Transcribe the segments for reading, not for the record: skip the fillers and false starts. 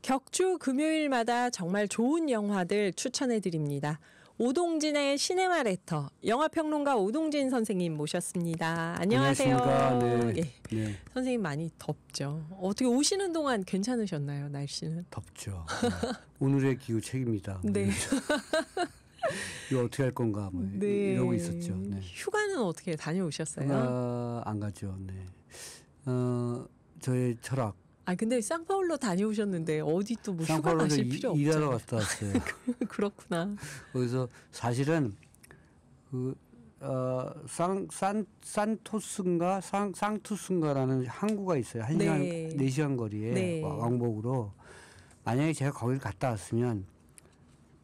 격주 금요일마다 정말 좋은 영화들 추천해드립니다. 오동진의 시네마 레터, 영화평론가 오동진 선생님 모셨습니다. 안녕하세요. 안녕하십니까. 네. 예. 네. 선생님 많이 덥죠? 어떻게 오시는 동안 괜찮으셨나요, 날씨는? 덥죠. 오늘의 기후 책입니다. 네. 이거 어떻게 할 건가 뭐 네. 이러고 있었죠. 네. 휴가는 어떻게 다녀오셨어요? 안 가죠. 네. 저의 철학. 근데 상파울로 다녀오셨는데 어디 또 뭐 휴가 가실 필요 없죠. 일하러 갔다 왔어요. 그렇구나. 거기서 사실은 상투스인가라는 항구가 있어요. 1시간, 네. 4시간 거리에 네. 왕복으로. 만약에 제가 거기를 갔다 왔으면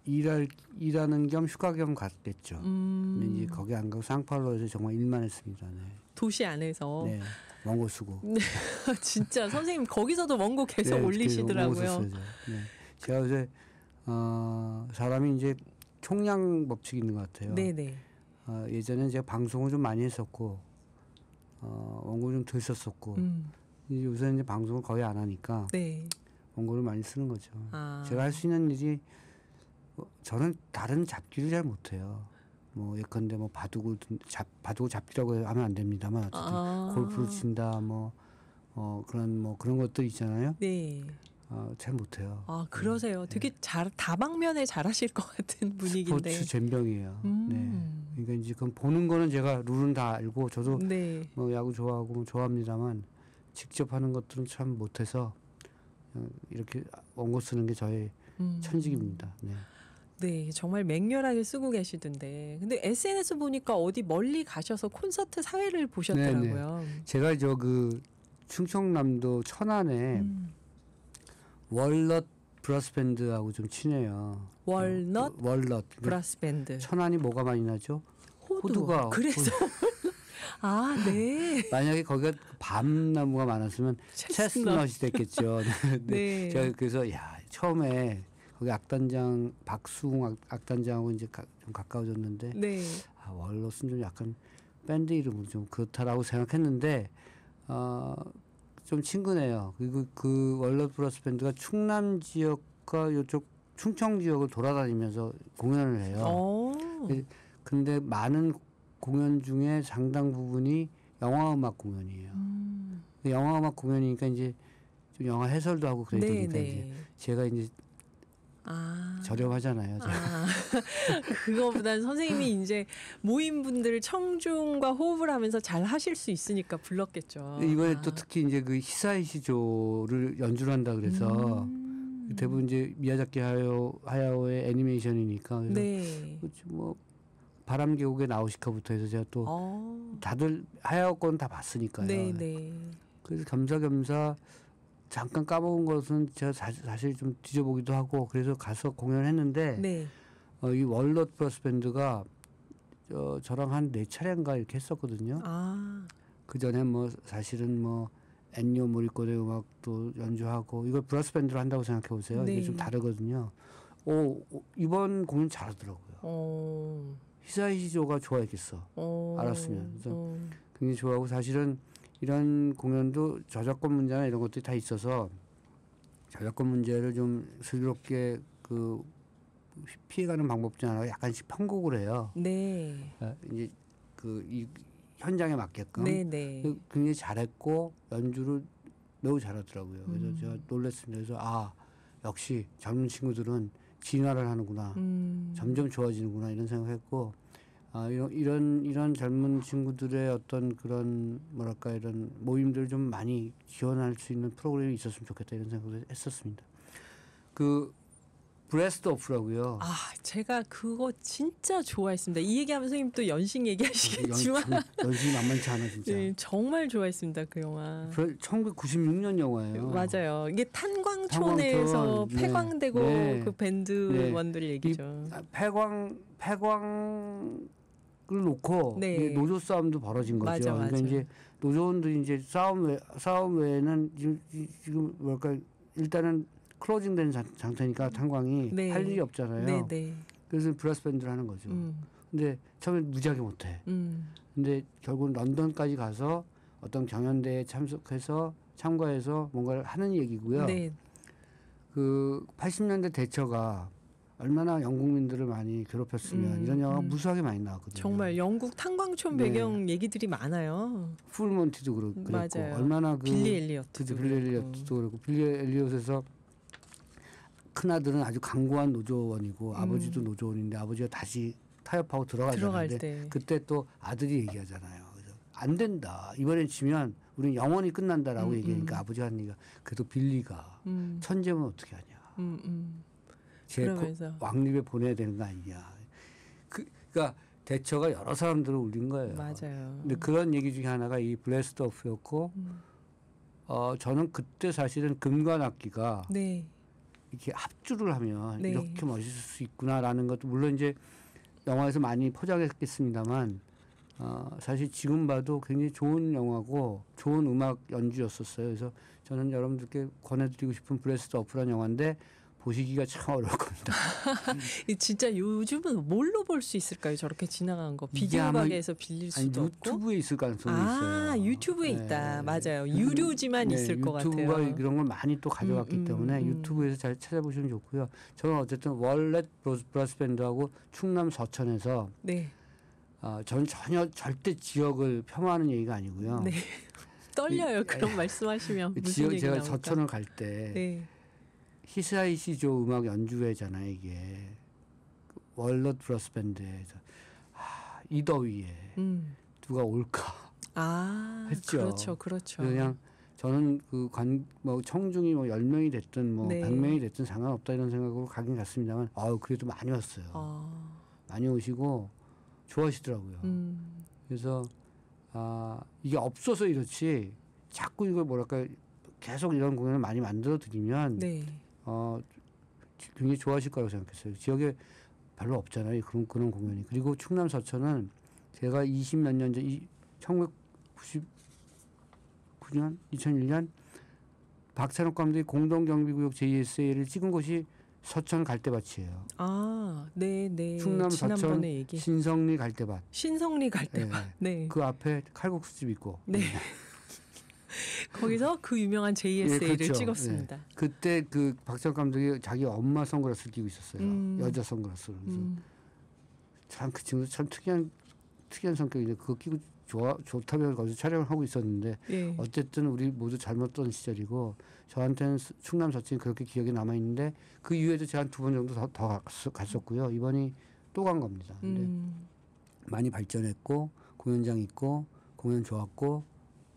일하는 겸 휴가 겸 갔겠죠. 근데 이제 거기 안 가고 상파울로에서 정말 일만 했습니다. 네. 도시 안에서. 네. 원고 쓰고. 네. 진짜 선생님 거기서도 원고 계속 네, 올리시더라고요. 네. 제가 요새 사람이 이제 총량 법칙이 있는 것 같아요. 네네. 예전에 제가 방송을 좀 많이 했었고 원고를 좀 덜 썼었고 요새는 이제 방송을 거의 안 하니까 네. 원고를 많이 쓰는 거죠. 제가 할 수 있는 일이 저는 다른 잡기를 잘 못해요. 뭐 예컨대 뭐 바둑을 잡기라고 하면 안 됩니다만 어쨌든 골프를 친다 그런 것들 있잖아요. 네. 잘 못해요. 그러세요. 되게 다방면에 잘하실 것 같은 분위기인데. 스포츠 젬병이에요. 네. 그러니까 이제 그럼 보는 거는 제가 룰은 다 알고 저도 네. 뭐 야구 좋아하고 뭐 좋아합니다만 직접 하는 것들은 참 못해서 이렇게 원고 쓰는 게 저의 천직입니다. 네. 네, 정말 맹렬하게 쓰고 계시던데. 근데 SNS 보니까 어디 멀리 가셔서 콘서트 사회를 보셨더라고요. 네네. 제가 충청남도 천안에 월넛 브라스밴드하고 좀 친해요. 월넛 브라스밴드. 천안이 뭐가 많이 나죠? 호두가. 그래서 네. 만약에 거기가 밤나무가 많았으면 체스넛이 됐겠죠. 네. 제가 그래서 처음에 거기 박수웅 악단장하고 이제 좀 가까워졌는데 네. 월넛은 좀 약간 밴드 이름은 좀 그렇다라고 생각했는데 좀 친근해요. 그리고 그 월넛 브라스 밴드가 충남 지역과 이쪽 충청 지역을 돌아다니면서 공연을 해요. 근데 많은 공연 중에 상당 부분이 영화음악 공연이에요. 영화음악 공연이니까 이제 좀 영화 해설도 하고 그래야 되니까 이제 제가 이제 저렴하잖아요. 그거보단 선생님이 이제 모임분들 청중과 호흡을 하면서 잘 하실 수 있으니까 불렀겠죠. 이번에 또 특히 이제 그 히사이시조를 연주를 한다 그래서 대부분 이제 미야자키 하야오의 애니메이션이니까 그래서 네. 뭐 바람계곡의 나우시카부터 해서 제가 또 다들 하야오 건 다 봤으니까요. 네. 그래서 겸사겸사 잠깐 까먹은 것은 제가 사실 좀 뒤져보기도 하고 그래서 가서 공연했는데 네. 이 월넛 브라스 밴드가 저랑 한 4차례인가 이렇게 했었거든요. 그 전에 뭐 사실은 뭐 엔니오 모리코네 음악도 연주하고 이걸 브라스 밴드로 한다고 생각해 보세요. 네. 이게 좀 다르거든요. 이번 공연 잘하더라고요. 히사이시조가 좋아했겠어. 알았으면. 그래서 굉장히 좋아하고 사실은 이런 공연도 저작권 문제나 이런 것들이 다 있어서 저작권 문제를 좀 슬기롭게 피해가는 방법 중 하나가 약간씩 편곡을 해요. 네. 이제 이 현장에 맞게끔. 네. 굉장히 잘했고 연주를 매우 잘하더라고요. 그래서 제가 놀랐습니다. 그래서 역시 젊은 친구들은 진화를 하는구나. 점점 좋아지는구나 이런 생각했고 이런 젊은 친구들의 어떤 그런 이런 모임들을 좀 많이 지원할 수 있는 프로그램이 있었으면 좋겠다 이런 생각을 했었습니다. 브레스트 오프라고요. 제가 그거 진짜 좋아했습니다. 이 얘기하면 선생님 또 연식 얘기하시겠지만 연식이 만만치 않아 진짜. 네, 정말 좋아했습니다. 그 영화. 1996년 영화예요. 맞아요. 이게 탄광촌에서 폐광되고 그 밴드원들 얘기죠. 폐광을 놓고 노조 싸움도 벌어진 거죠. 맞아. 그러니까 이제 노조원들이 이제 싸움 외에는 지금 일단은 클로징된 상태니까 탄광이 할 일이 없잖아요. 그래서 브라스 밴드를 하는 거죠. 근데 처음에 무지하게 못해. 근데 결국은 런던까지 가서 어떤 경연대회에 참가해서 뭔가를 하는 얘기고요. 그 80년대 대처가 얼마나 영국민들을 많이 괴롭혔으면 이런 영화가 무수하게 많이 나왔거든요. 정말 영국 탄광촌 네. 배경 얘기들이 많아요. 풀몬티도 그랬고 맞아요. 얼마나 빌리 엘리엇도 그죠, 빌리 엘리엇도 그렇고 빌리 엘리엇에서 큰 아들은 아주 강고한 노조원이고 아버지도 노조원인데 아버지가 다시 타협하고 들어갈 들어가잖아요. 때. 그때 또 아들이 얘기하잖아요. 그래서 안 된다. 이번엔 지면 우리는 영원히 끝난다라고 얘기하니까 아버지가 하는 얘기가 그래도 빌리가 천재면 어떻게 하냐. 제 그러면서. 왕립에 보내야 되는 거 아니냐. 그러니까 대처가 여러 사람들을 울린 거예요. 맞아요. 근데 그런 얘기 중에 하나가 이 블레스드 오프였고 저는 그때 사실은 금관악기가 네. 이렇게 합주를 하면 네. 이렇게 멋있을 수 있구나라는 것도 물론 이제 영화에서 많이 포장했겠습니다만 사실 지금 봐도 굉장히 좋은 영화고 좋은 음악 연주였었어요. 그래서 저는 여러분들께 권해드리고 싶은 블레스드 오프라는 영화인데 보시기가 참 어려울 겁니다. 진짜 요즘은 뭘로 볼 수 있을까요? 저렇게 지나간 거 이게 아마 비디오가게에서 빌릴 수도 없고. 유튜브에 있을 가능성이 있어요. 유튜브에 네. 있다. 맞아요. 유료지만 있을 것 같아요. 유튜브가 이런 걸 많이 또 가져갔기 때문에 유튜브에서 잘 찾아보시면 좋고요. 저는 어쨌든 월렛 브라스 밴드하고 충남 서천에서 네. 저는 전혀 절대 지역을 폄하하는 얘기가 아니고요. 네. 떨려요. 그런 말씀하시면 무슨 지역 얘기 제가 나올까? 서천을 갈 때 네. 히스하이시조 음악 연주회잖아요. 이게 월렛 브라스 밴드에서 이 더위에 누가 올까 했죠. 그렇죠, 그렇죠. 그냥 저는 뭐 청중이 뭐 10명이 됐든 뭐 네. 100명이 됐든 상관없다 이런 생각으로 가긴 갔습니다만 그래도 많이 왔어요. 많이 오시고 좋아하시더라고요. 그래서 이게 없어서 이렇지 자꾸 이걸 뭐랄까 계속 이런 공연을 많이 만들어 드리면 네. 굉장히 좋아하실 거라고 생각했어요. 지역에 별로 없잖아요. 그런 공연이. 그리고 충남 서천은 제가 20몇 년 전 1999년 2001년 박찬욱 감독이 공동경비구역 JSA를 찍은 곳이 서천 갈대밭이에요. 네. 충남 서천 지난번에 얘기. 신성리 갈대밭. 신성리 갈대밭. 네. 그 앞에 칼국수집 있고. 네. 거기서 그 유명한 JSA를 그렇죠. 찍었습니다. 그때 그 박찬욱 감독이 자기 엄마 선글라스를 끼고 있었어요. 여자 선글라스를. 그래서 참 그 친구 참 특이한 성격인데 그거 끼고 좋다며 거기서 촬영을 하고 있었는데 예. 어쨌든 우리 모두 젊었던 시절이고 저한테는 충남 서천이 그렇게 기억에 남아 있는데 그 이후에도 제가 한 2번 정도 더 갔었고요. 이번이 또 간 겁니다. 근데 많이 발전했고 공연장 있고 공연 좋았고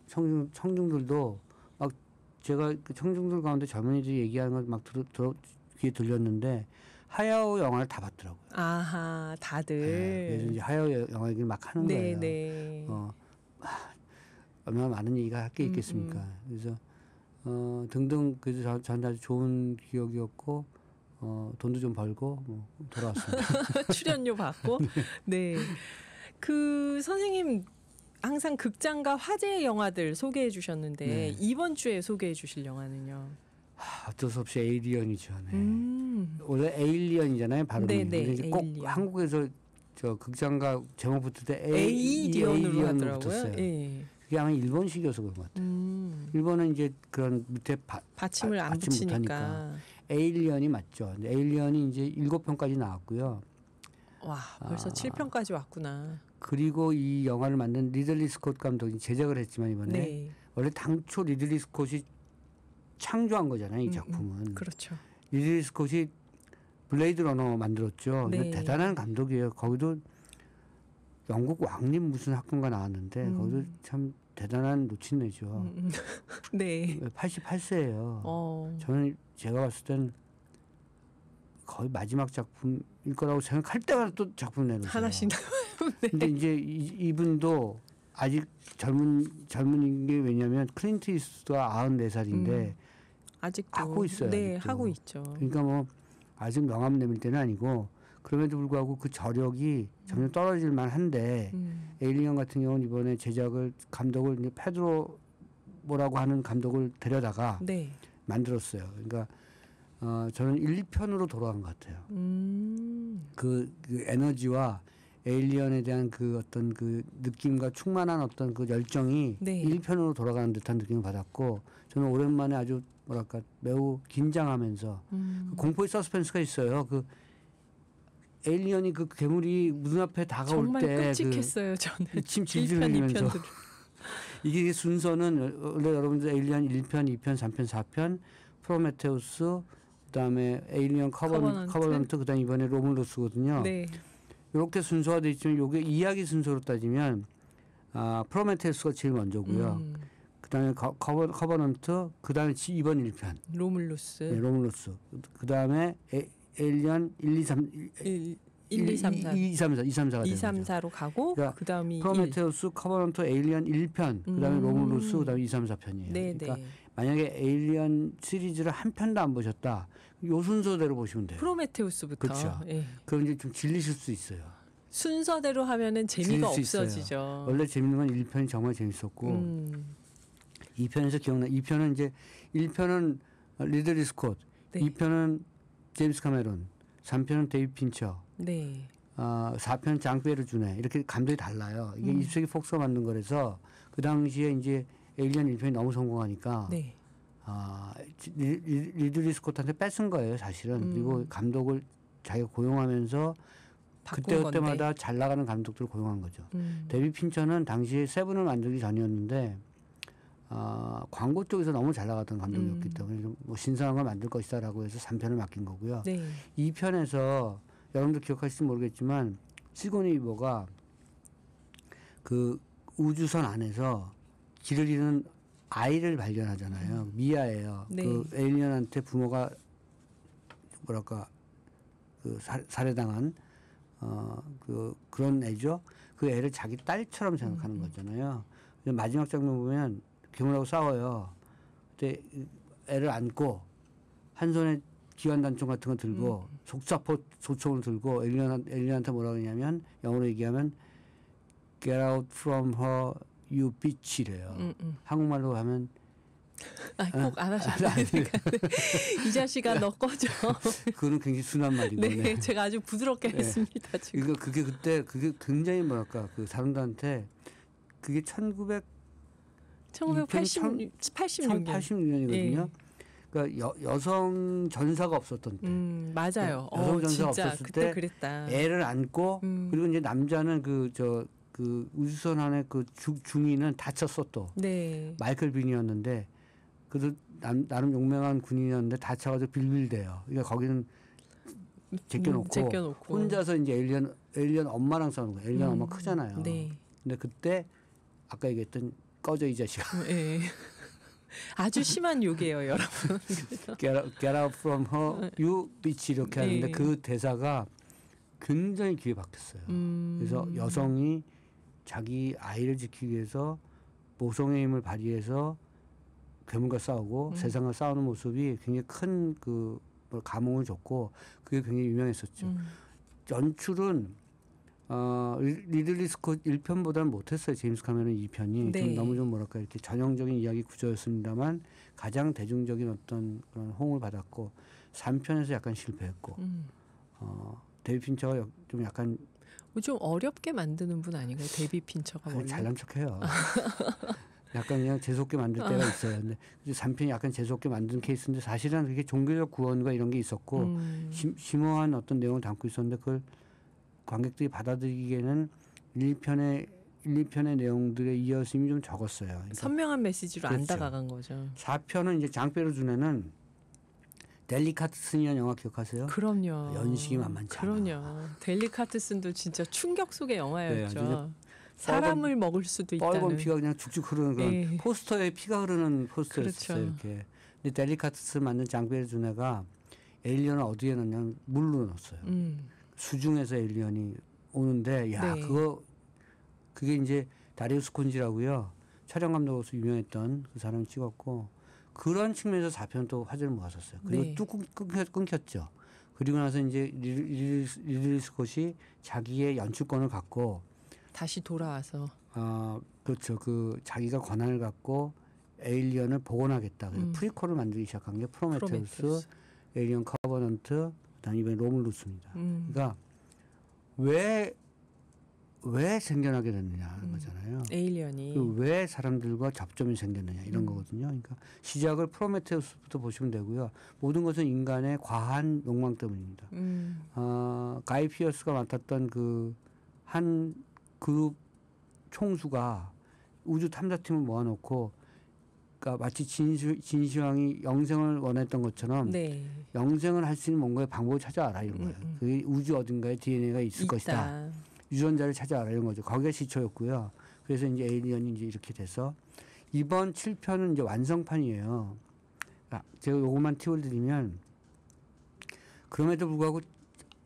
청중들도 막 제가 그 청중들 가운데 젊은이들이 얘기하는 걸 막 귀에 들렸는데 하야오 영화를 다 봤더라고요. 아하, 다들. 그래서 이제 하야오 영화 얘기를 막 하는 거예요. 네. 얼마나 많은 얘기가 할 게 있겠습니까. 그래서 등등 그래서 저한테 아주 좋은 기억이었고 돈도 좀 벌고 돌아왔습니다. 출연료 받고. 네. 그 선생님 항상 극장과 화제의 영화들 소개해 주셨는데 네. 이번 주에 소개해 주실 영화는요. 어쩔 수 없이 에이리언이죠. 네. 원래 에일리언이잖아요. 발음이. 네네, 근데 이제 꼭 에일리언. 한국에서 저 극장가 제목 붙을 때 에이리언으로 에이리언으로 하더라고요. 붙었어요. 예. 그게 아마 일본식이어서 그런 것 같아요. 일본은 이제 그런 밑에 받침을 안 받침 붙이니까. 못하니까. 에일리언이 맞죠. 근데 에일리언이 이제 7편까지 나왔고요. 와, 벌써 7편까지 왔구나. 그리고 이 영화를 만든 리들리 스콧 감독이 제작을 했지만 이번에 네. 원래 당초 리들리 스콧이 창조한 거잖아요. 이 작품은. 그렇죠. 리들리 스콧이 블레이드 러너 만들었죠. 네. 대단한 감독이에요. 거기도 영국 왕립 무슨 학교가 나왔는데 거기도 참 대단한 노친네죠. 네. 88세예요. 저는 제가 봤을 땐 거의 마지막 작품일 거라고 생각할 때마다 또 작품 내놓으세요. 하나씩. 네. 근데 이제 이분도 아직 젊은인 게 왜냐하면 클린트 이스트가 94살인데 아직도 하고 있어요. 네, 아직도. 하고 있죠. 그러니까 뭐 아직 명함 내밀 때는 아니고 그럼에도 불구하고 그 저력이 점점 떨어질 만한데 에일리언 같은 경우는 이번에 감독을 이제 페드로 뭐라고 하는 감독을 데려다가 네. 만들었어요. 그러니까 저는 1, 2편으로 돌아간 것 같아요. 그 에너지와 에일리언에 대한 그 어떤 그 느낌과 충만한 어떤 그 열정이 네. 1편으로 돌아가는 듯한 느낌을 받았고 저는 오랜만에 아주 뭐랄까 매우 긴장하면서 그 공포의 서스펜스가 있어요. 그 에일리언이 그 괴물이 눈앞에 다가올 정말 때 끔찍했어요. 저는 침 질질 1편, 흘리면서 2편들. 이게 순서는 원래 여러분들 에일리언 1편, 2편, 3편, 4편, 프로메테우스, 그다음에 에일리언 커버넌트, 그다음 이번에 로물루스거든요. 네. 이렇게 순서가 돼 있지만 이게 이야기 순서로 따지면 프로메테우스가 제일 먼저고요. 그다음에 커버넌트, 그다음에 이번 1편 로물루스. 네, 로물루스, 그다음에 에일리언 1, 2, 3 1, 2, 3, 4. 2, 3, 4, 2, 3, 4가 2, 3, 4로 가고 그러니까 그다음이 프로메테우스, 커버넌트, 에일리언 1편, 그다음에 로물루스, 그다음에 2, 3, 4편이에요. 네, 그러니까 네. 만약에 에일리언 시리즈를 한 편도 안 보셨다. 요 순서대로 보시면 돼요. 프로메테우스부터. 그렇죠. 예. 그럼 이제 좀 질리실 수 있어요. 순서대로 하면은 재미가 질릴 수 있어요. 없어지죠. 원래 재밌는 건 1편이 정말 재밌었고 2편에서 기억나. 2편은 이제 1편은 리들리 스콧, 네. 2편은 제임스 카메론, 3편은 데이비드 핀처, 네. 4편 장베르 주네. 이렇게 감독이 달라요. 이게 20세기 폭스가 만든 거라서 그 당시에 이제 에일리언 1편이 너무 성공하니까 네. 리들리 스콧한테 뺏은 거예요, 사실은. 그리고 감독을 자기가 고용하면서 바꾼 그때마다 잘 나가는 감독들을 고용한 거죠. 건데. 데이비드 핀처는 당시에 세븐을 만들기 전이었는데 광고 쪽에서 너무 잘 나갔던 감독이었기 때문에 뭐 신선한 걸 만들 것이다라고 해서 3편을 맡긴 거고요. 네. 2편에서 여러분들 기억하실지 모르겠지만 시고니 위버가 그 우주선 안에서 길을 잃은 아이를 발견하잖아요. 미아예요. 네. 그 에일리언한테 부모가 뭐랄까 그 살해당한 그런 애죠. 그 애를 자기 딸처럼 생각하는 거잖아요. 근데 마지막 장면 보면 괴물하고 싸워요. 그때 애를 안고 한 손에 기관단총 같은 거 들고 속사포 소총을 들고 에일리언한테 뭐라고 하냐면 영어로 얘기하면 Get out from her, you bitch이래요. 한국말로 하면 꼭 안 하셔도 되니까. 이 자식아 너 꺼져. 그거는 굉장히 순한 말이고. 네, 제가 아주 부드럽게 했습니다 지금. 그게 그때 그게 굉장히 뭐랄까 그 사람들한테 그게 1986년이거든요. 년이거든요. 그러니까 여성 전사가 없었던 때. 맞아요. 여성 전사가 진짜 없었을 그때 때 그랬다. 애를 안고 그리고 이제 남자는 그 우주선 안에 그 중위는 다쳤어 또. 네. 마이클 빈이었는데 그래도 나름 용맹한 군인이었는데 다쳐가지고 빌빌대요. 그러니까 거기는 제껴놓고 혼자서 이제 에일리언 엄마랑 싸우는 거예요. 에일리언 엄마 크잖아요. 네. 근데 그때 아까 얘기했던 꺼져 이 자식아. 네. 아주 심한 욕이에요, 여러분. Get out from her, you bitch 이렇게 하는데 네. 그 대사가 굉장히 귀에 박혔어요. 그래서 여성이 자기 아이를 지키기 위해서 모성의 힘을 발휘해서 괴물과 싸우고 세상과 싸우는 모습이 굉장히 큰 감흥을 줬고 그게 굉장히 유명했었죠. 연출은 리들리 스콧 1편보다는 못했어요. 제임스 카메론 2편이 네. 좀 너무 좀 뭐랄까 이렇게 전형적인 이야기 구조였습니다만 가장 대중적인 어떤 그런 호응을 받았고 3편에서 약간 실패했고 데이비드 핀처가 좀 약간 좀 어렵게 만드는 분 아닌가요? 데이비드 핀처가 원래? 잘난 척해요. 약간 그냥 재수없게 만들 때가 있어요. 근데 3편이 약간 재수없게 만든 케이스인데 사실은 그게 종교적 구원과 이런 게 있었고 심오한 어떤 내용을 담고 있었는데 그걸 관객들이 받아들이기에는 1, 2편의 내용들의 이어짐이 좀 적었어요. 그러니까 선명한 메시지로 안 그렇죠. 다가간 거죠. 4편은 이제 장베르 주네는 델리카트슨이라는 영화 기억하세요? 그럼요. 연식이 만만치 않아. 그럼요. 델리카트슨도 진짜 충격 속의 영화였죠. 네, 사람을 먹을 수도 있다는. 빨간 피가 그냥 쭉쭉 흐르는 그런 네. 포스터에 피가 흐르는 포스터였어요. 그렇죠. 이렇게. 근데 델리카트슨 만든 장베르 주네가 에일리언을 어디에 넣냐면 물로 넣었어요. 수중에서 에일리언이 오는데 야 네. 그게 이제 다리우스 콘지라고요. 촬영 감독으로서 유명했던 그 사람이 찍었고 그런 측면에서 4편 또 화제를 모았었어요. 그리고 네. 뚝 끊겼죠. 그리고 나서 이제 리들리 스콧이 자기의 연출권을 갖고 다시 돌아와서 그렇죠. 그 자기가 권한을 갖고 에일리언을 복원하겠다. 그래서 프리퀄을 만들기 시작한 게 프로메테우스, 에일리언 커버넌트, 그다음에 이번에 로물루스입니다. 그러니까 왜 왜 생겨나게 됐느냐는 거잖아요. 에일리언이. 왜 사람들과 접점이 생겼느냐 이런 거거든요. 그러니까 시작을 프로메테우스부터 보시면 되고요. 모든 것은 인간의 과한 욕망 때문입니다. 가이 피어스가 맡았던 그 한 그룹 총수가 우주 탐사팀을 모아놓고, 그러니까 마치 진시황이 영생을 원했던 것처럼 네. 영생을 할 수 있는 뭔가의 방법을 찾아라 이런 거예요. 그게 우주 어딘가에 DNA가 있을 있다. 것이다. 유전자를 찾아라 이런 거죠. 거기가 시초였고요. 그래서 이제 에일리언이 이제 이렇게 돼서 이번 7편은 이제 완성판이에요. 제가 요것만 팁을 드리면, 그럼에도 불구하고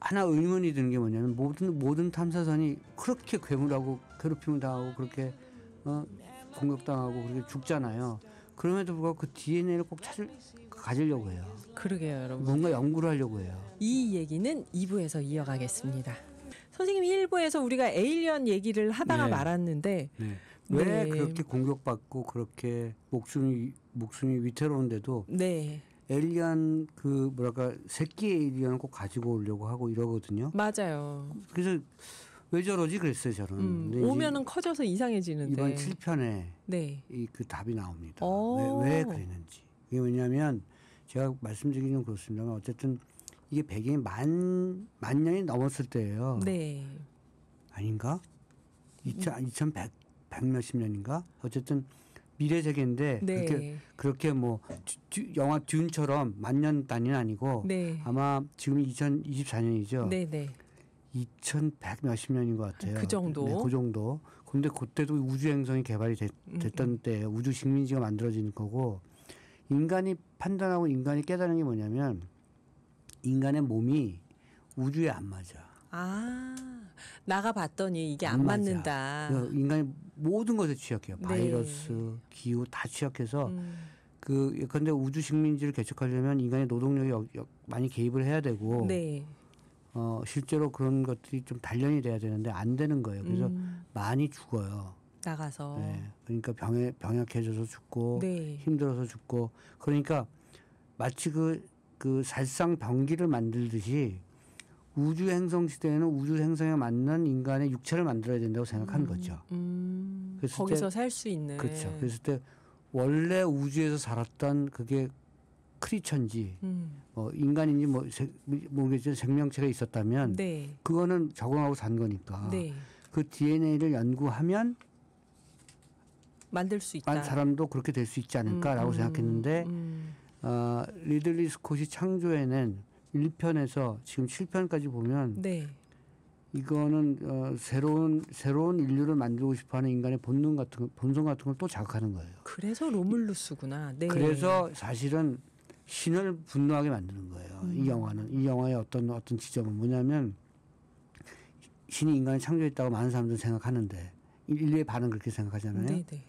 하나 의문이 드는 게 뭐냐면 모든 탐사선이 그렇게 괴물하고 괴롭힘을 당하고 그렇게 공격당하고 그렇게 죽잖아요. 그럼에도 불구하고 그 DNA를 꼭 가지려고 해요. 그러게요, 여러분. 뭔가 연구를 하려고 해요. 이 얘기는 2부에서 이어가겠습니다. 선생님이 1부에서 우리가 에일리언 얘기를 하다가 네. 말았는데 네. 왜 네. 그렇게 공격받고 그렇게 목숨이 위태로운데도 네. 에일리언 그 뭐랄까 새끼 에일리언을 꼭 가지고 오려고 하고 이러거든요. 맞아요. 그래서 왜 저러지 그랬어요 저는. 근데 이제 오면은 커져서 이상해지는데. 이번 7편에 네. 그 답이 나옵니다. 오. 왜 그랬는지. 이게 왜냐하면 제가 말씀드리기는 그렇습니다만 어쨌든 이게 배경이 만 년이 넘었을 때예요. 네. 아닌가? 2100 몇십 년인가? 어쨌든 미래 세계인데 네. 그렇게 뭐 영화 듄처럼 만년 단위는 아니고 네. 아마 지금 2024년이죠. 네, 네. 2100 몇십 년인 것 같아요. 그 정도? 네, 그 정도. 근데 그때도 우주 행성이 개발이 됐던 때예요. 우주 식민지가 만들어지는 거고, 인간이 판단하고 인간이 깨달은 게 뭐냐면 인간의 몸이 우주에 안 맞아. 아, 나가 봤더니 이게 안 안 맞아. 맞는다. 그래서 인간이 모든 것에 취약해요. 네. 바이러스, 기후 다 취약해서 근데 우주 식민지를 개척하려면 인간의 노동력이 많이 개입을 해야 되고, 네. 실제로 그런 것들이 좀 단련이 돼야 되는데 안 되는 거예요. 그래서 많이 죽어요. 나가서. 네. 그러니까 병약해져서 죽고 네. 힘들어서 죽고, 그러니까 마치 그 살상 병기를 만들듯이 우주 행성 시대에는 우주 행성에 맞는 인간의 육체를 만들어야 된다고 생각한 거죠. 거기서 살 수 있는. 그렇죠. 그랬을 때 원래 우주에서 살았던 그게 크리처인지 인간인지 모르겠지만 생명체가 있었다면 네. 그거는 적응하고 산 거니까 네. 그 DNA를 연구하면 만들 수 있다. 사람도 그렇게 될 수 있지 않을까라고 생각했는데 리들리 스콧이 창조해낸 1편에서 지금 7편까지 보면 네. 이거는 새로운 인류를 만들고 싶어하는 인간의 본성 같은 걸 또 자극하는 거예요. 그래서 로물루스구나. 네. 그래서 사실은 신을 분노하게 만드는 거예요. 이 영화의 어떤 지점은 뭐냐면, 신이 인간을 창조했다고 많은 사람들은 생각하는데 인류의 반은 그렇게 생각하잖아요. 네, 네.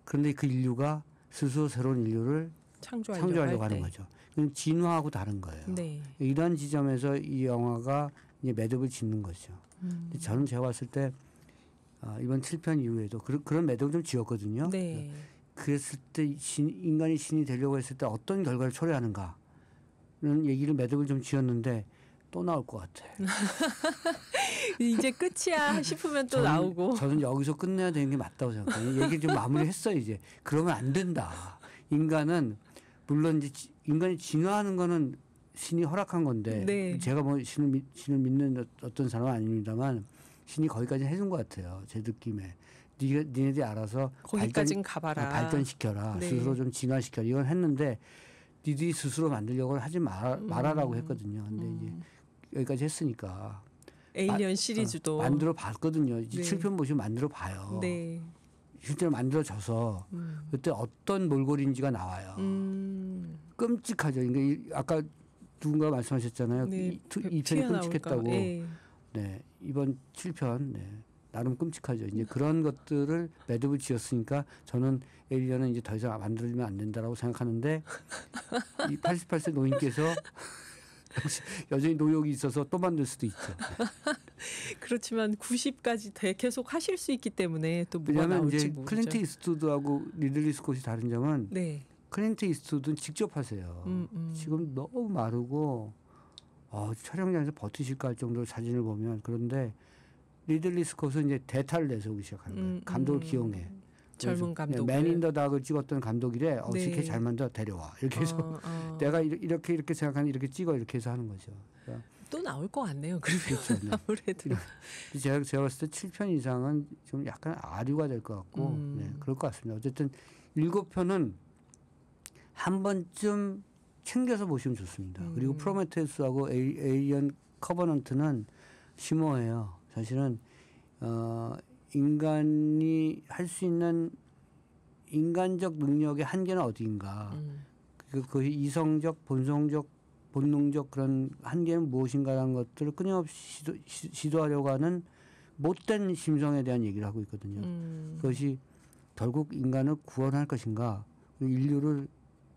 그런데 그 인류가 스스로 새로운 인류를 창조하려고 하는 거죠. 그건 진화하고 다른 거예요. 네. 이런 지점에서 이 영화가 이제 매듭을 짓는 거죠. 근데 저는 제가 봤을 때 이번 7편 이후에도 그런 매듭을 좀 지었거든요. 네. 그랬을 때 인간이 신이 되려고 했을 때 어떤 결과를 초래하는가는 얘기를 매듭을 좀 지었는데 또 나올 것 같아. 이제 끝이야 싶으면 또 나오고. 저는 여기서 끝내야 되는 게 맞다고 생각해요. 얘기 좀 마무리했어요 이제. 그러면 안 된다. 인간은 물론 이제 인간이 진화하는 거는 신이 허락한 건데, 네. 제가 뭐 신을 믿는 어떤 사람은 아닙니다만 신이 거기까지 해준 것 같아요. 제 느낌에. 니네들이 알아서 거기까지는 가봐라. 발전시켜라. 네. 스스로 좀 진화시켜라. 이건 했는데 니들이 스스로 만들려고 하지 말아라고 했거든요. 근데 이제 여기까지 했으니까. 에일리언 시리즈도. 만들어 봤거든요. 네. 7편 보시면 만들어 봐요. 네. 실제로 만들어져서 그때 어떤 몰골인지가 나와요. 끔찍하죠. 그러니까 아까 누군가 말씀하셨잖아요. 네. 이 편이 끔찍했다고. 네. 네, 이번 7편 나름 끔찍하죠. 이제 그런 것들을 매듭을 지었으니까 저는 에일리언은 이제 더 이상 만들면 안 된다라고 생각하는데 이 88세 노인께서 여전히 노욕이 있어서 또 만들 수도 있죠. 그렇지만 90까지 계속 하실 수 있기 때문에 또 뭐가 왜냐하면 나올지 이제 모르죠. 클린트 이스트우드하고 리들리 스콧이 다른 점은 네. 클린트 이스트우드는 직접 하세요. 지금 너무 마르고 촬영장에서 버티실까 할 정도로 사진을 보면. 그런데 리들리 스콧은 이제 대타를 내세우기 시작하는 거예요. 감독을 기용해. 젊은 감독. 맨인 더 닥을 찍었던 감독이래. 네. 이렇게 잘 만들어 데려와. 이렇게 해서 내가 이렇게 생각하는 이렇게 찍어 이렇게 해서 하는 거죠. 그러니까 또 나올 것 같네요. 그러면 그렇죠. 네. 아무래도 제가 봤을 때 7편 이상은 좀 약간 아류가 될 것 같고 네, 그럴 것 같습니다. 어쨌든 7편은 한 번쯤 챙겨서 보시면 좋습니다. 그리고 프로메테우스하고 에이리언 커버넌트는 심오해요. 사실은 인간이 할 수 있는 인간적 능력의 한계는 어디인가? 그 이성적, 본능적 그런 한계는 무엇인가라는 것들을 끊임없이 시도하려고 하는 못된 심성에 대한 얘기를 하고 있거든요. 그것이 결국 인간을 구원할 것인가, 인류를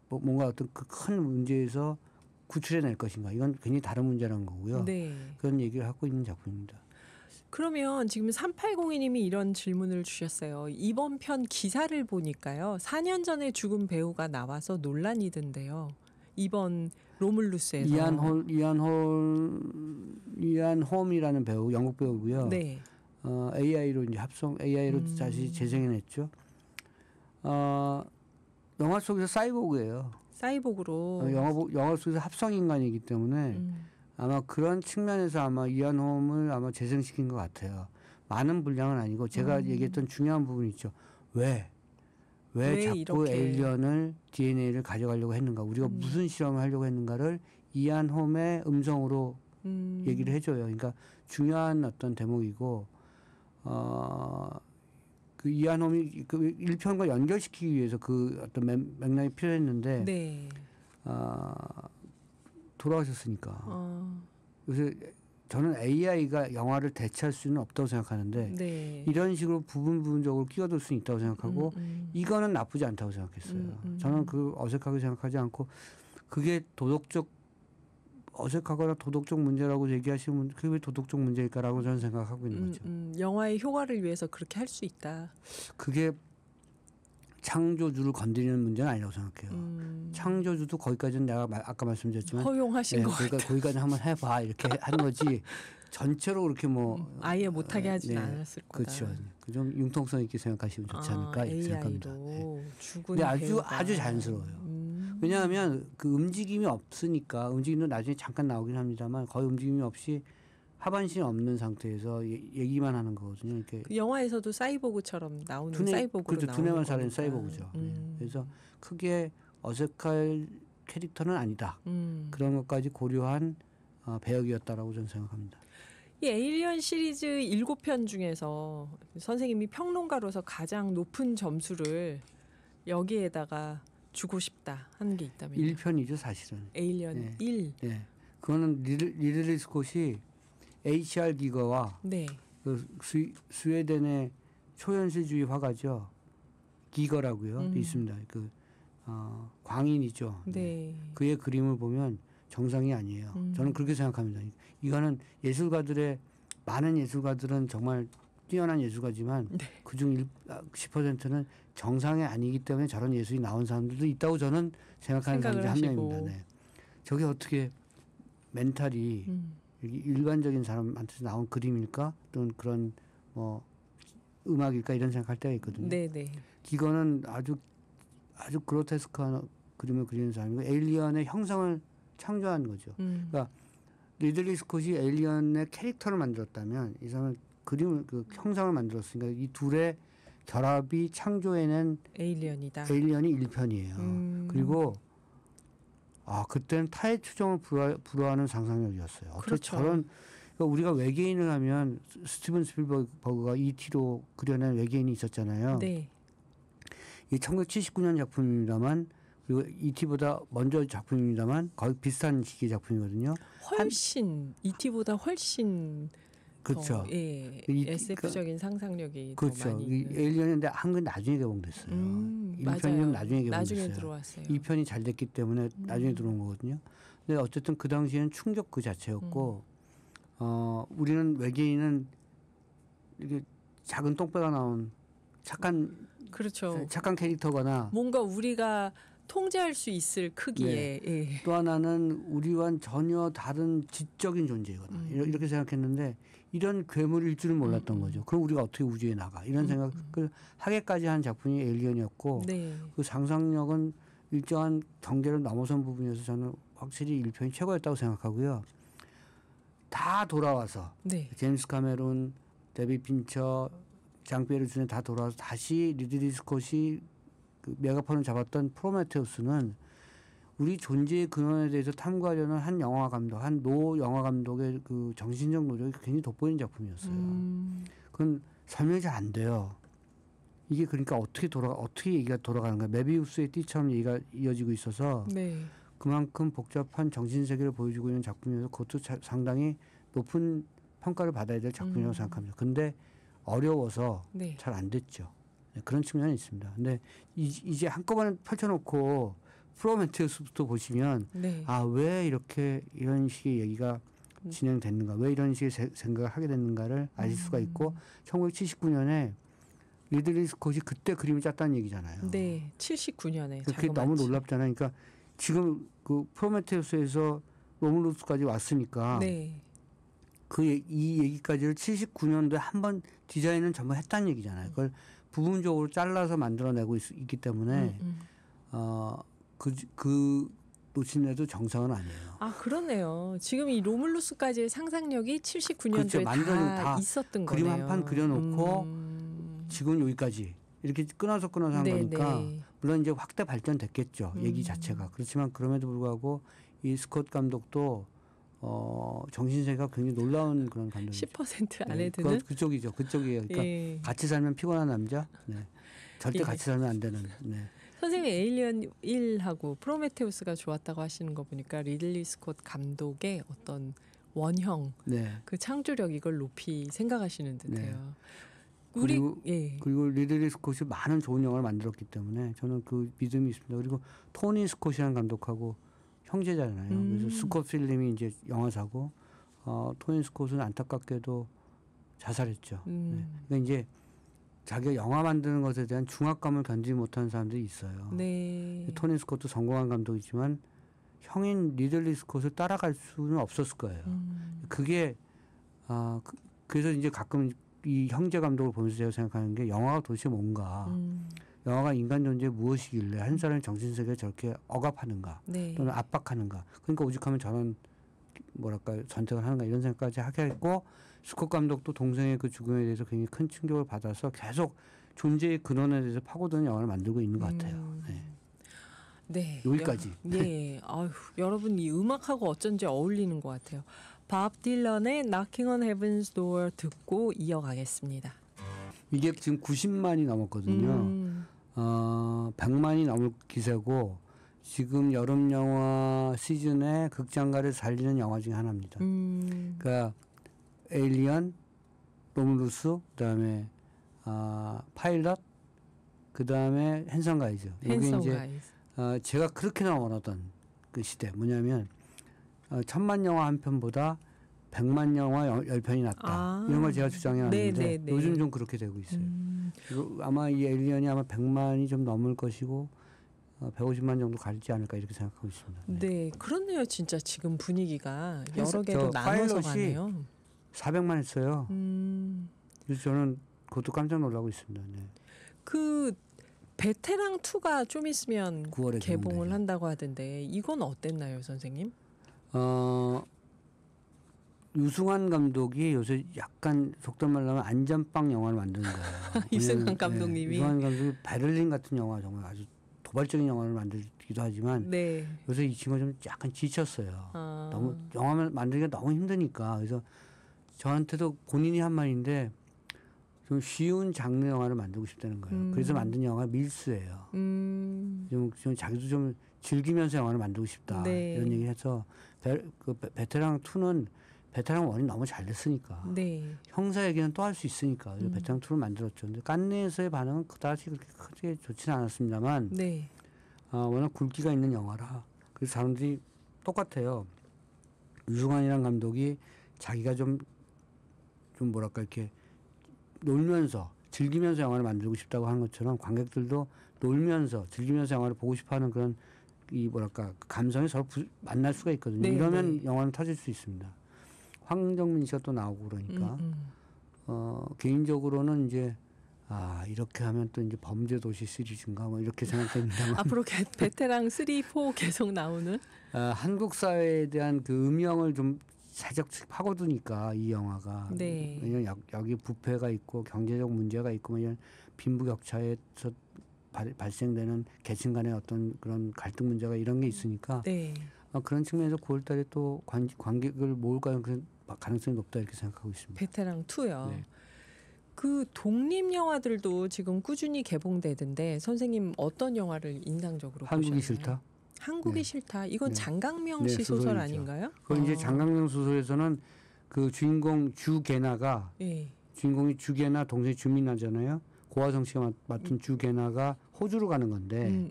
뭔가 어떤 그 큰 문제에서 구출해낼 것인가, 이건 굉장히 다른 문제라는 거고요. 네. 그런 얘기를 하고 있는 작품입니다. 그러면 지금 3802님이 이런 질문을 주셨어요. 이번 편 기사를 보니까요. 4년 전에 죽은 배우가 나와서 논란이던데요. 이번 로물루스에서. 이안 홈이라는 배우, 영국 배우고요. 네. AI로 이제 AI로 다시 재생해냈죠. 영화 속에서 사이보그예요. 사이보그로. 영화 속에서 합성 인간이기 때문에 아마 그런 측면에서 아마 이안 홈을 아마 재생시킨 것 같아요. 많은 분량은 아니고 제가 얘기했던 중요한 부분이 있죠. 왜 자꾸 이렇게. 에일리언을 DNA를 가져가려고 했는가? 우리가 무슨 실험을 하려고 했는가를 이안 홈의 음성으로 얘기를 해줘요. 그러니까 중요한 어떤 대목이고 그 이안 홈이 그 1편과 연결시키기 위해서 그 어떤 맥락이 필요했는데 네. 돌아가셨으니까. 그래서 저는 AI가 영화를 대체할 수는 없다고 생각하는데 네. 이런 식으로 부분적으로 끼어들 수는 있다고 생각하고 이거는 나쁘지 않다고 생각했어요. 저는 그 어색하게 생각하지 않고 그게 어색하거나 도덕적 문제라고 얘기하시면 그게 왜 도덕적 문제일까라고 저는 생각하고 있는 거죠. 영화의 효과를 위해서 그렇게 할 수 있다. 그게 창조주를 건드리는 문제는 아니라고 생각해요. 창조주도 거기까지는 내가 아까 말씀드렸지만 허용하신 거 거기까지 한번 해봐 이렇게 하는 거지 전체로 그렇게 뭐 아예 못하게 하진 않았을 거다. 그렇죠. 좀 융통성 있게 생각하시면 좋지 않을까 이렇게 생각합니다. AI로 죽은 근데 배우가. 아주 자연스러워요. 왜냐하면 그 움직임이 없으니까 움직임도 나중에 잠깐 나오긴 합니다만 거의 움직임이 없이 하반신이 없는 상태에서 얘기만 하는 거거든요. 이렇게 그 영화에서도 사이보그처럼 나오는 사이보그로 그렇죠. 나오는 두뇌만 살아있는 거니까. 사이보그죠. 그래서 크게 어색할 캐릭터는 아니다. 그런 것까지 고려한 배역이었다라고 저는 생각합니다. 이 에일리언 시리즈 7편 중에서 선생님이 평론가로서 가장 높은 점수를 여기에다가 주고 싶다 하는 게 있다면 1편이죠 사실은. 에일리언 1. 네. 그거는 리들리 스콧이 H.R. 기거와 네. 그 스웨덴의 초현실주의 화가죠. 기거라고요. 있습니다. 그 광인이죠. 네. 그의 그림을 보면 정상이 아니에요. 저는 그렇게 생각합니다. 이거는 많은 예술가들은 정말 뛰어난 예술가지만 그중 10%는 정상이 아니기 때문에 저런 예술이 나온 사람들도 있다고 저는 생각하는 사람 중 한 명입니다. 네. 저게 어떻게 멘탈이 일반적인 사람한테서 나온 그림일까? 또는 그런 뭐 음악일까? 이런 생각할 때가 있거든요. 네네. 기거는 아주 그로테스크한 그림을 그리는 사람이고 에일리언의 형상을 창조한 거죠. 그러니까 리들리 스콧이 에일리언의 캐릭터를 만들었다면 이 사람은 그 형상을 만들었으니까 이 둘의 결합이 창조해낸 에일리언이다. 에일리언이 1편이에요. 그리고 그때는 타의 추정을 불허하는 상상력이었어요. 어떻게 그렇죠. 그러니까 우리가 외계인을 하면 스티븐 스필버그가 E.T.로 그려낸 외계인이 있었잖아요. 네. 이 1979년 작품입니다만 그리고 E.T.보다 먼저 작품입니다만 거의 비슷한 시기 작품이거든요. 훨씬 E.T.보다 훨씬 그렇죠. 더, 예, SF적인 상상력이 그렇죠. 더 많이 있는. 에일리언인데 한건 나중에 개봉됐어요. 1편은 나중에 개봉됐어요. 나중에 들어왔어요. 2편이 잘 됐기 때문에 나중에 들어온 거거든요. 근데 어쨌든 그 당시에는 충격 그 자체였고 우리는 외계인은 이렇게 작은 똥배가 나온 착한 그렇죠. 캐릭터거나 뭔가 우리가 통제할 수 있을 크기의 예. 또 하나는 우리와는 전혀 다른 지적인 존재거든. 이렇게 생각했는데 이런 괴물일 줄은 몰랐던 거죠. 그럼 우리가 어떻게 우주에 나가? 이런 생각을 하게까지 한 작품이 에일리언이었고 네. 그 상상력은 일정한 경계를 넘어선 부분이어서 저는 확실히 1편이 최고였다고 생각하고요. 다 돌아와서 네. 제임스 카메론, 데비 핀처, 장피에르 준에 다 돌아와서 다시 리들리 스콧이 그 메가폰을 잡았던 프로메테우스는 우리 존재의 근원에 대해서 탐구하려는 한 영화 감독, 한 노 영화 감독의 그 정신적 노력이 굉장히 돋보이는 작품이었어요. 그건 설명이 잘 안 돼요. 이게 그러니까 어떻게 얘기가 돌아가는 거야. 메비우스의 띠처럼 얘기가 이어지고 있어서 네. 그만큼 복잡한 정신 세계를 보여주고 있는 작품이어서 그것도 상당히 높은 평가를 받아야 될 작품이라고 생각합니다. 근데 어려워서 네. 잘 안 됐죠. 네, 그런 측면이 있습니다. 근데 이제 한꺼번에 펼쳐놓고 프로메테우스부터 보시면 네. 아, 왜 이런 식의 얘기가 진행됐는가, 왜 이런 식의 생각을 하게 됐는가를 아실 수가 있고 1979년에 리들리 스콧이 그때 그림을 짰다는 얘기잖아요. 네. 79년에 그게 너무 놀랍잖아요. 그러니까 지금 그 프로메테우스에서 로뮬루스까지 왔으니까 네. 이 얘기까지를 79년도에 한번 디자인은 전부 했다는 얘기잖아요. 그걸 부분적으로 잘라서 만들어내고 있기 때문에 그 놓친애도 정상은 아니에요. 아 그러네요. 지금 이 로물루스까지의 상상력이 79년도에 그렇죠. 다 있었던 그림 거네요. 한 판 그려놓고 지금 여기까지 이렇게 끊어서 한 네, 거니까 네. 물론 이제 확대 발전됐겠죠. 얘기 자체가. 그렇지만 그럼에도 불구하고 이 스콧 감독도 정신세계가 굉장히 놀라운 그런 감독이죠. 10% 안에 드는 그쪽이죠. 그쪽이에요. 그러니까 예. 같이 살면 피곤한 남자. 네. 절대 예. 같이 살면 안 되는. 네. 선생님이 에일리언 1하고 프로메테우스가 좋았다고 하시는 거 보니까 리들리 스콧 감독의 어떤 원형 네. 그 창조력 이걸 높이 생각하시는 듯해요. 그리고 리들리 스콧이 많은 좋은 영화를 만들었기 때문에 저는 그 믿음이 있습니다. 그리고 토니 스콧이라는 감독하고 형제잖아요. 그래서 스콧 필름이 이제 영화사고 토니 스콧은 안타깝게도 자살했죠. 네. 그러니까 이제 자기가 영화 만드는 것에 대한 중압감을 견디지 못하는 사람들이 있어요. 네. 토니 스콧도 성공한 감독이지만 형인 리들리 스콧을 따라갈 수는 없었을 거예요. 그게 그래서 이제 가끔 이 형제 감독을 보면서 제가 생각하는 게 영화가 도대체 뭔가, 영화가 인간 존재의 무엇이길래 한 사람의 정신세계를 저렇게 억압하는가, 네. 또는 압박하는가. 그러니까 오죽하면 저런 선택을 하는가 이런 생각까지 하게 했고, 스콧 감독도 동생의 그 죽음에 대해서 굉장히 큰 충격을 받아서 계속 존재의 근원에 대해서 파고드는 영화를 만들고 있는 것 같아요. 네. 네. 여기까지. 네. 아유, 여러분 이 음악하고 어쩐지 어울리는 것 같아요. 밥 딜런의 Knocking on Heaven's Door 듣고 이어가겠습니다. 이게 지금 90만이 넘었거든요. 100만이 넘을 기세고 지금 여름 영화 시즌에 극장가를 살리는 영화 중에 하나입니다. 그러니까 에일리언, 로뮬루스, 그다음에 파일럿, 그다음에 핸섬 가이즈. 이게 이제 제가 그렇게나 원하던 그 시대 뭐냐면 1000만 영화 한 편보다 100만 영화 10편이 낫다. 이런 걸 제가 주장해 왔는데 요즘 좀 그렇게 되고 있어요. 그리고 아마 이 에일리언이 아마 100만이 좀 넘을 것이고 150만 정도 갈지 않을까 이렇게 생각하고 있습니다. 네, 그렇네요. 진짜 지금 분위기가 여러 개로 나눠서 가네요. 400만 했어요. 그래서 저는 그것도 깜짝 놀라고 있습니다. 네. 그 베테랑 2가 좀 있으면 9월에 개봉을 한다고 하던데 이건 어땠나요, 선생님? 유승환 감독이 요새 약간 속된 말로 하면 안전빵 영화를 만드는 거예요. 유승환 감독님이. 네, 유승환 감독이 베를린 같은 영화 정말 아주 도발적인 영화를 만들기도 하지만 네. 요새 이 친구가 좀 약간 지쳤어요. 너무 영화 만들기가 너무 힘드니까. 그래서 저한테도 본인이 한 말인데 좀 쉬운 장르 영화를 만들고 싶다는 거예요. 그래서 만든 영화가 밀수예요. 좀 자기도 좀 즐기면서 영화를 만들고 싶다. 네. 이런 얘기를 해서 베테랑 2는 베테랑 1이 너무 잘 됐으니까. 네. 형사 얘기는 또 할 수 있으니까. 그래서 베테랑 2를 만들었죠. 근데 깐네에서의 반응은 그다지 그렇게 크게 좋지는 않았습니다만 네. 워낙 굵기가 있는 영화라. 그래서 사람들이 똑같아요. 유승환이란 감독이 자기가 좀 뭐랄까 이렇게 놀면서 즐기면서 영화를 만들고 싶다고 하는 것처럼 관객들도 놀면서 즐기면서 영화를 보고 싶어하는 그런 이 뭐랄까 그 감성이 서로 만날 수가 있거든요. 네, 이러면 네. 영화는 터질 수 있습니다. 황정민 씨가 또 나오고 그러니까 음. 개인적으로는 이제 이렇게 하면 또 이제 범죄도시 시리즈인가 뭐 이렇게 생각됩니다만 앞으로 베테랑 3, 4 계속 나오는. 한국 사회에 대한 그 음영을 좀 살짝 파고드니까 이 영화가 네. 왜냐면 여기 부패가 있고 경제적 문제가 있고 뭐 이런 빈부격차에서 발생되는 계층 간의 어떤 그런 갈등 문제가 이런 게 있으니까 네. 그런 측면에서 9월달에 또 관객을 모을 가능성이 높다 이렇게 생각하고 있습니다. 베테랑 2요. 네. 그 독립 영화들도 지금 꾸준히 개봉되던데 선생님 어떤 영화를 인상적으로 한국이 보셨나요? 싫다. 한국이 네. 싫다. 이건 네. 장강명 네, 씨 소설 소설이죠. 아닌가요? 그 이제 장강명 소설에서는 그 주인공 주계나가 예. 주인공이 주계나 동생이 주민나잖아요. 고화성 씨가 맡은 주계나가 호주로 가는 건데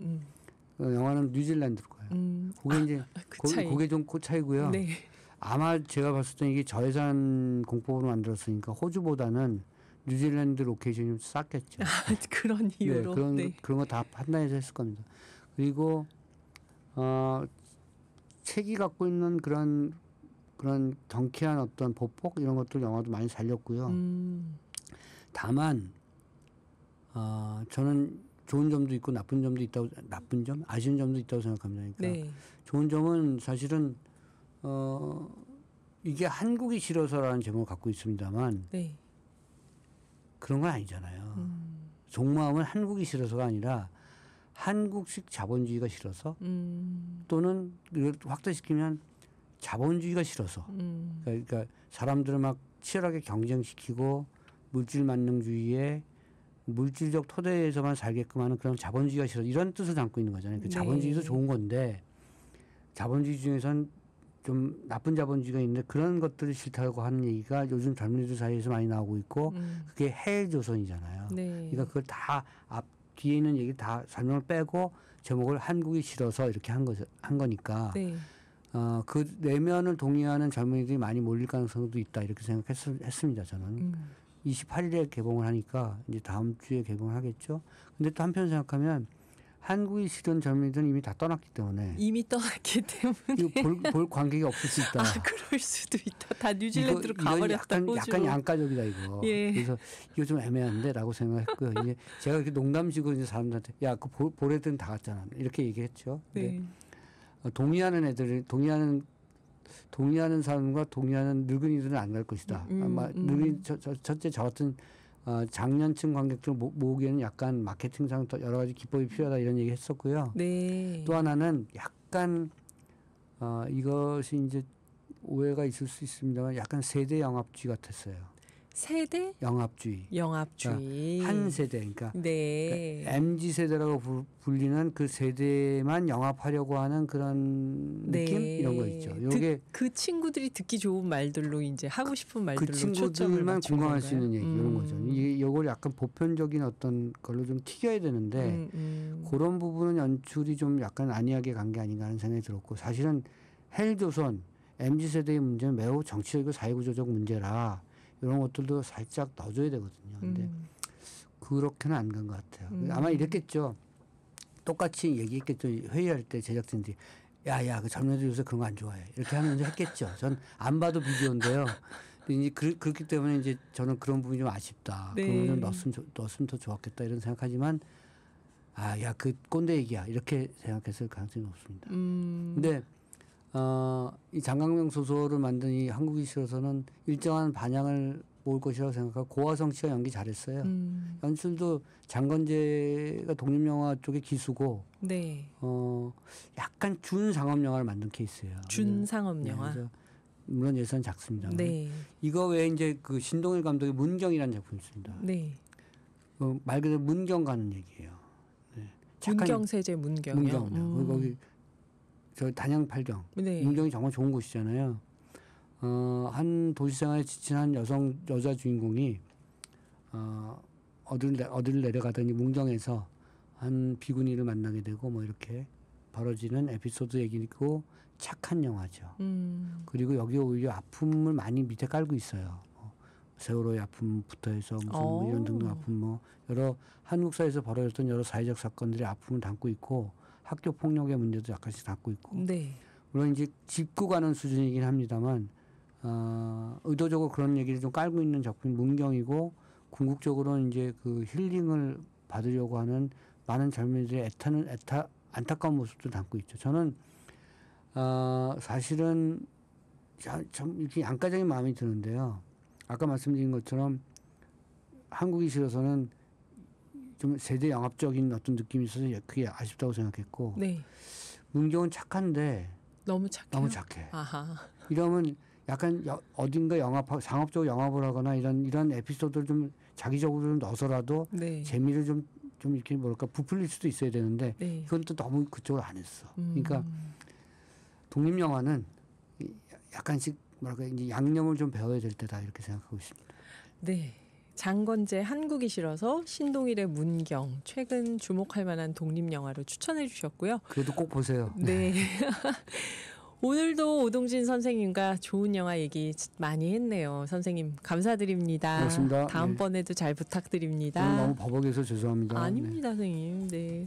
영화는 뉴질랜드로 가요. 그게 이제 그 차이. 그게 좀 그 차이고요. 네. 아마 제가 봤을 때 이게 저예산 공법으로 만들었으니까 호주보다는 뉴질랜드 로케이션이 좀 쌌겠죠. 그런 이유로. 그런 거 다 판단해서 했을 겁니다. 그리고 책이 갖고 있는 그런 경쾌한 어떤 보폭 이런 것들 영화도 많이 살렸고요. 다만 저는 좋은 점도 있고 나쁜 점도 있다고 아쉬운 점도 있다고 생각합니다. 그러니까 네. 좋은 점은 사실은 이게 한국이 싫어서라는 제목을 갖고 있습니다만 네. 그런 건 아니잖아요. 속마음은 한국이 싫어서가 아니라 한국식 자본주의가 싫어서 또는 이걸 확대시키면 자본주의가 싫어서 그러니까 사람들을 막 치열하게 경쟁시키고 물질 만능주의에 물질적 토대에서만 살게끔 하는 그런 자본주의가 싫어서 이런 뜻을 담고 있는 거잖아요. 그 자본주의도 좋은 건데 자본주의 중에선 좀 나쁜 자본주의가 있는데 그런 것들이 싫다고 하는 얘기가 요즘 젊은이들 사이에서 많이 나오고 있고 그게 해일조선이잖아요. 네. 그러니까 그걸 다 뒤에 있는 얘기 다 설명을 빼고 제목을 한국이 싫어서 이렇게 한 거니까 네. 그 내면을 동의하는 젊은이들이 많이 몰릴 가능성도 있다 이렇게 생각했습니다. 저는 28일에 개봉을 하니까 이제 다음 주에 개봉을 하겠죠. 근데 또 한편 생각하면 한국이 싫은 젊은이들은 이미 다 떠났기 때문에 이미 떠났기 때문에 이거 볼 관객이 없을 수 있다. 그럴 수도 있다. 다 뉴질랜드로 가버렸다. 약간 양가적이다 이거. 예. 그래서 이거 좀 애매한데라고 생각했고요. 이제 제가 이렇게 농담식으로 이제 사람들한테 그 볼 애들은 다 갔잖아 이렇게 얘기했죠. 근데 네. 동의하는 사람과 동의하는 늙은이들은 안 갈 것이다. 아마 늙은이 첫째 저 같은 장년층 관객들 모으기에는 약간 마케팅상 더 여러 가지 기법이 필요하다 이런 얘기 했었고요. 네. 또 하나는 약간 이것이 이제 오해가 있을 수 있습니다만 약간 세대 영합주의 같았어요. 세대 영합주의. 영합주의. 그러니까 한 세대. 그러니까, 네. 그러니까 MZ 세대라고 불리는 그 세대만 영합하려고 하는 그런 느낌 네. 이런 거 있죠. 요게 그 친구들이 듣기 좋은 말들로 이제 하고 싶은 말들로 그 초점을 친구들만 맞춘 공감할 수 건가요? 있는 얘기 이런 거죠. 이걸 약간 보편적인 어떤 걸로 좀 튀겨야 되는데 그런 부분은 연출이 좀 약간 안이하게 간 게 아닌가 하는 생각이 들었고 사실은 헬조선 MZ 세대의 문제는 매우 정치적이고 사회구조적 문제라 이런 것들도 살짝 넣어줘야 되거든요. 근데 그렇게는 안 간 것 같아요. 아마 이랬겠죠. 똑같이 얘기했겠죠. 회의할 때 제작진들이 야, 그 젊은이들 요새 그런 거 안 좋아해. 이렇게 하면서 했겠죠. 전 안 봐도 비디오인데요. 근데 이제 그렇기 때문에 이제 저는 그런 부분이 좀 아쉽다. 네. 그런 부분 좀 넣었으면 더 좋았겠다 이런 생각하지만 그 꼰대 얘기야 이렇게 생각했을 가능성이 높습니다. 근데 이 장강명 소설을 만든 이 한국이 싫어서는 일정한 반향을 모을 것이라고 생각하고 고화성 씨가 연기 잘했어요. 연출도 장건재가 독립영화 쪽의 기수고 네. 약간 준상업 영화를 만든 케이스예요. 준상업 네, 영화. 그래서 물론 예산 작습니다. 네. 이거 외에 이제 그 신동일 감독의 문경이라는 작품이 있습니다. 네. 말 그대로 문경 가는 얘기예요. 네. 문경세제 문경이요. 문경. 거기 저 단양 팔경. 네. 문경이 정말 좋은 곳이잖아요. 한 도시생활에 지친 한 여자 주인공이 어디를 내려가더니 문경에서 한 비구니를 만나게 되고 뭐 이렇게 벌어지는 에피소드 얘기고 착한 영화죠. 그리고 여기 오히려 아픔을 많이 밑에 깔고 있어요. 세월호의 아픔부터 해서 무슨 뭐 이런 등등 아픔 뭐 여러 한국사에서 벌어졌던 여러 사회적 사건들의 아픔을 담고 있고 학교 폭력의 문제도 약간씩 담고 있고 네. 물론 이제 짚고 가는 수준이긴 합니다만 의도적으로 그런 얘기를 좀 깔고 있는 작품이 문경이고 궁극적으로는 이제 그 힐링을 받으려고 하는 많은 젊은이들의 안타까운 모습도 담고 있죠. 저는 사실은 참 이렇게 양가적인 마음이 드는데요. 아까 말씀드린 것처럼 한국이 싫어서는 좀 세대 영합적인 어떤 느낌이 있어서 그게 아쉽다고 생각했고 네. 문경은 착한데 너무 착해요. 너무 착해. 아하. 이러면 약간 어딘가 상업적으로 영합을 하거나 이런 에피소드를 좀 자기적으로 좀 넣어서라도 네. 재미를 좀 이렇게 뭐랄까 부풀릴 수도 있어야 되는데 네. 이건 또 너무 그쪽으로 안 했어. 그러니까 독립 영화는 약간씩 뭐랄까 이제 양념을 좀 배워야 될 때다 이렇게 생각하고 있습니다. 네. 장건재 한국이 싫어서 신동일의 문경 최근 주목할 만한 독립 영화로 추천해 주셨고요. 그래도 꼭 보세요. 네. 오늘도 오동진 선생님과 좋은 영화 얘기 많이 했네요. 선생님 감사드립니다. 고맙습니다. 다음번에도 잘 부탁드립니다. 저는 너무 버벅여서 죄송합니다. 아닙니다, 선생님. 네.